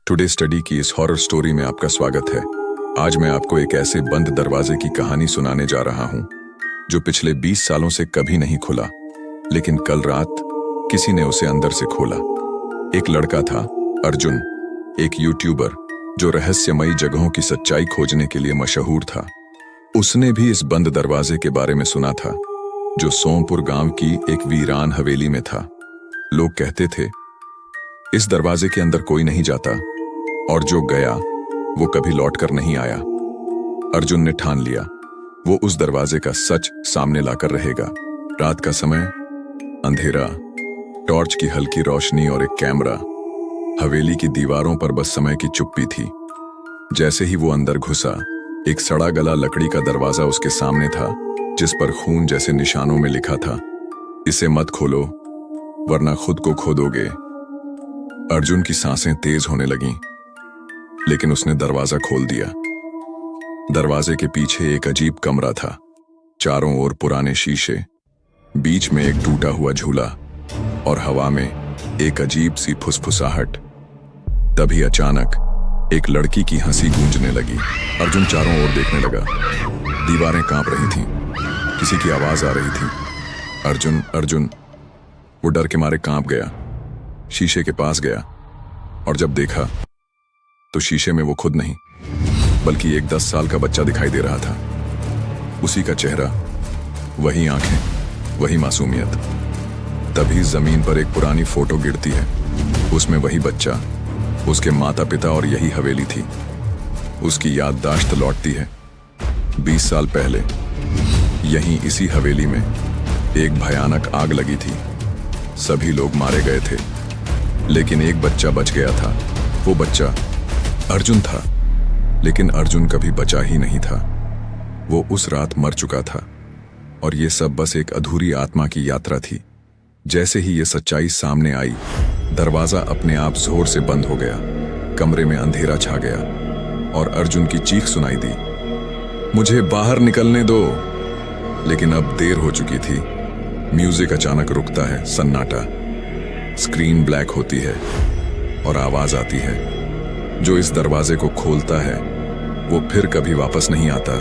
Today study की इस horror story में आपका स्वागत है। आज मैं आपको एक ऐसे बंद दरवाजे की कहानी सुनाने जा रहा हूं जो पिछले 20 सालों से कभी नहीं खुला, लेकिन कल रात किसी ने उसे अंदर से खोला। एक लड़का था, अर्जुन, एक यूट्यूबर जो रहस्यमयी जगहों की सच्चाई खोजने के लिए मशहूर था। उसने भी इस बंद दरवाजे के बारे में सुना था जो सोमपुर गांव की एक वीरान हवेली में था। लोग कहते थे इस दरवाजे के अंदर कोई नहीं जाता और जो गया वो कभी लौटकर नहीं आया। अर्जुन ने ठान लिया वो उस दरवाजे का सच सामने लाकर रहेगा। रात का समय, अंधेरा, टॉर्च की हल्की रोशनी और एक कैमरा। हवेली की दीवारों पर बस समय की चुप्पी थी। जैसे ही वो अंदर घुसा, एक सड़ा गला लकड़ी का दरवाजा उसके सामने था जिस पर खून जैसे निशानों में लिखा था, इसे मत खोलो वरना खुद को खो दोगे। अर्जुन की सांसें तेज होने लगीं, लेकिन उसने दरवाजा खोल दिया। दरवाजे के पीछे एक अजीब कमरा था, चारों ओर पुराने शीशे, बीच में एक टूटा हुआ झूला और हवा में एक अजीब सी फुसफुसाहट। तभी अचानक एक लड़की की हंसी गूंजने लगी। अर्जुन चारों ओर देखने लगा। दीवारें कांप रही थीं, किसी की आवाज आ रही थी, अर्जुन अर्जुन। वो डर के मारे कांप गया, शीशे के पास गया और जब देखा तो शीशे में वो खुद नहीं बल्कि एक 10 साल का बच्चा दिखाई दे रहा था। उसी का चेहरा, वही आंखें, वही मासूमियत। तभी जमीन पर एक पुरानी फोटो गिरती है। उसमें वही बच्चा, उसके माता पिता और यही हवेली थी। उसकी याददाश्त लौटती है। 20 साल पहले यहीं इसी हवेली में एक भयानक आग लगी थी। सभी लोग मारे गए थे, लेकिन एक बच्चा बच गया था। वो बच्चा अर्जुन था, लेकिन अर्जुन कभी बचा ही नहीं था। वो उस रात मर चुका था और ये सब बस एक अधूरी आत्मा की यात्रा थी। जैसे ही ये सच्चाई सामने आई, दरवाजा अपने आप जोर से बंद हो गया। कमरे में अंधेरा छा गया और अर्जुन की चीख सुनाई दी, मुझे बाहर निकलने दो। लेकिन अब देर हो चुकी थी। म्यूजिक अचानक रुकता है, सन्नाटा। स्क्रीन ब्लैक होती है और आवाज आती है, जो इस दरवाजे को खोलता है वो फिर कभी वापस नहीं आता।